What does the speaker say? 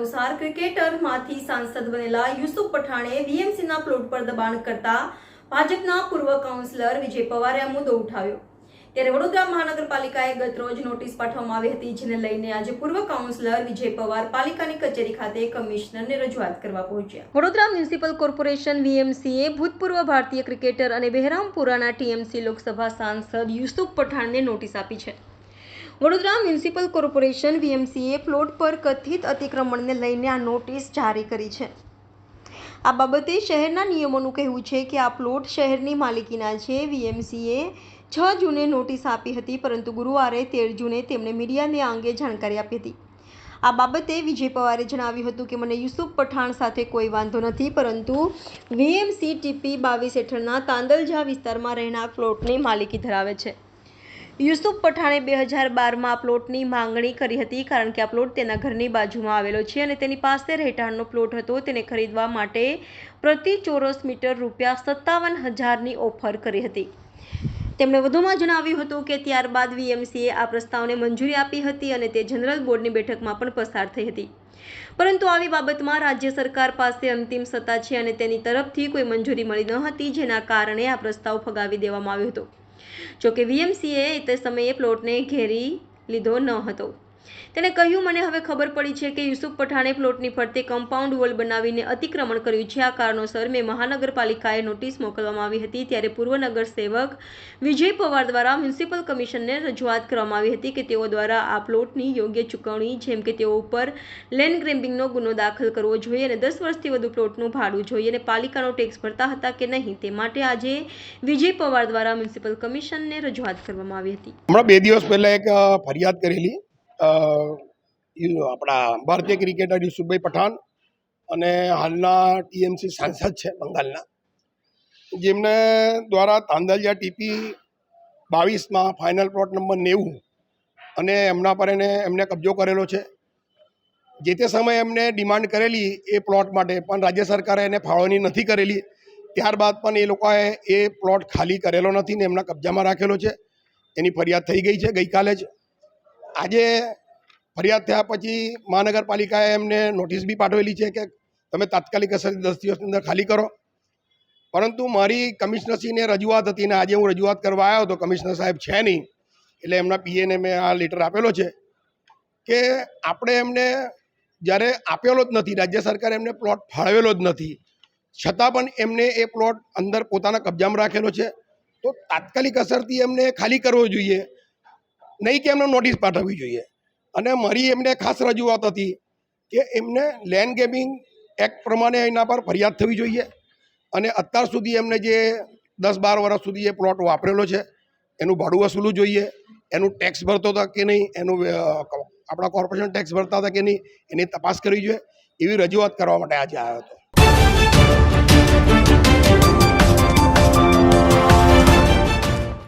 અનુસાર ક્રિકેટરમાંથી સાંસદ બનેલા યુસુફ પઠાણે વીએમસીના પ્લોટ પર દબાણ કરતા ભાજપના પૂર્વ કાઉન્સિલર વિજય પવારે આ મુદ્દો ઉઠાવ્યો। ત્યારે વડોદરા મહાનગરપાલિકાએ ગતરોજ નોટિસ પાઠવવામાં આવી હતી, જેને લઈને આજે પૂર્વ કાઉન્સિલર વિજય પવાર પાલિકાની કચેરી ખાતે કમિશનરને રજૂઆત કરવા પહોંચ્યા। વડોદરા મ્યુનિસિપલ કોર્પોરેશન વીએમસીએ ભૂતપૂર્વ ભારતીય ક્રિકેટર અને બહેરામપુરાના ટીએમસી લોકસભા સાંસદ યુસુફ પઠાણને નોટિસ આપી છે। વડોદરા મ્યુનિસિપલ કોર્પોરેશન વીએમસીએ પ્લોટ પર કથિત અતિક્રમણને લઈને આ નોટિસ જારી કરી છે। આ બાબતે શહેરના નિયમોનું કહેવું છે કે આ પ્લોટ શહેરની માલિકીના છે। વીએમસીએ 6 જૂને નોટિસ આપી હતી, પરંતુ ગુરુવારે 13 જૂને તેમણે મીડિયાને આ અંગે જાણકારી આપી હતી। આ બાબતે વિજય પવારે જણાવ્યું હતું કે મને યુસુફ પઠાણ સાથે કોઈ વાંધો નથી, પરંતુ વીએમસી ટીપી 22 હેઠળના તાંદલજા વિસ્તારમાં રહેનાર પ્લોટની માલિકી ધરાવે છે। યુસુફ પઠાણે 2012માં આ પ્લોટની માંગણી કરી હતી, કારણ કે આ પ્લોટ તેના ઘરની બાજુમાં આવેલો છે અને તેની પાસે રહેઠાણનો પ્લોટ હતો। તેને ખરીદવા માટે પ્રતિ ચોરસ મીટર ₹57,000ની ઓફર કરી હતી। તેમણે વધુમાં જણાવ્યું હતું કે ત્યારબાદ વીએમસીએ આ પ્રસ્તાવને મંજૂરી આપી હતી અને તે જનરલ બોર્ડની બેઠકમાં પણ પસાર થઈ હતી, પરંતુ આવી બાબતમાં રાજ્ય સરકાર પાસે અંતિમ સત્તા છે અને તેની તરફથી કોઈ મંજૂરી મળી ન હતી, જેના કારણે આ પ્રસ્તાવ ફગાવી દેવામાં આવ્યો હતો। જોકે વીએમસીએ તે સમયે પ્લોટને ઘેરી લીધો ન હતો। તેણે કહ્યું, મને હવે ખબર પડી છે કે યુસુફ પઠાણે પ્લોટની ફરતે કમ્પાઉન્ડ વોલ બનાવીને અતિક્રમણ કર્યું છે। આ કારણોસર મેં મહાનગરપાલિકાએ નોટિસ મોકલવામાં આવી હતી। ત્યારે પૂર્વ નગર સેવક વિજય પવાર દ્વારા મ્યુનિસિપલ કમિશનને રજૂઆત કરવામાં આવી હતી કે તેઓ દ્વારા આ પ્લોટની યોગ્ય ચૂકવણી, જેમ કે તેઓ ઉપર લેન્ડ ગ્રેબિંગનો ગુનો દાખલ કરવો જોઈએ અને 10 વર્ષથી વધુ પ્લોટનું ભાડું જોઈએ અને પાલિકાનો ટેક્સ ભરતા હતા કે નહીં, તે માટે આજે વિજય પવાર દ્વારા મ્યુનિસિપલ કમિશનને રજૂઆત કરવામાં આવી હતી। હમણાં 2 દિવસ પહેલા એક ફરિયાદ કરેલી આપણા ભારતીય ક્રિકેટર યુસુફભાઈ પઠાણ અને હાલના ટીએમસી સાંસદ છે બંગાળના, જેમને દ્વારા Tandalja TP 22માં final plot number 90 અને એમના પર એમને કબજો કરેલો છે। જે તે સમયે એમને ડિમાન્ડ કરેલી એ પ્લોટ માટે, પણ રાજ્ય સરકારે એને ફાળવણી નથી કરેલી। ત્યારબાદ પણ એ લોકોએ એ પ્લોટ ખાલી કરેલો નથી ને એમના કબજામાં રાખેલો છે। એની ફરિયાદ થઈ ગઈ છે ગઈકાલે જ। આજે ફરિયાદ થયા પછી મહાનગરપાલિકાએ એમને નોટિસ બી પાઠવેલી છે કે તમે તાત્કાલિક અસરથી 10 દિવસની અંદર ખાલી કરો, પરંતુ મારી કમિશનરશ્રીને રજૂઆત હતી ને આજે હું રજૂઆત કરવા આવ્યો તો કમિશનર સાહેબ છે નહીં, એટલે એમના પીએને મેં આ લેટર આપેલો છે કે આપણે એમને જ્યારે આપેલો જ નથી, રાજ્ય સરકારે એમને પ્લોટ ફાળવેલો જ નથી, છતાં પણ એમને એ પ્લોટ અંદર પોતાના કબજામાં રાખેલો છે, તો તાત્કાલિક અસરથી એમને ખાલી કરવો જોઈએ, નહીં કે એમને નોટિસ પાઠવવી જોઈએ। અને મારી એમને ખાસ રજૂઆત હતી કે એમને લેન્ડ ગ્રેબિંગ એક્ટ પ્રમાણે એના પર ફરિયાદ થવી જોઈએ અને અત્યાર સુધી એમને જે 10-12 વર્ષ સુધી એ પ્લોટ વાપરેલો છે એનું ભાડું વસૂલવું જોઈએ, એનું ટેક્સ ભરતો હતા કે નહીં, એનું આપણા કોર્પોરેશન ટેક્સ ભરતા હતા કે નહીં, એની તપાસ કરવી જોઈએ, એવી રજૂઆત કરવા માટે આજે આવ્યો હતો।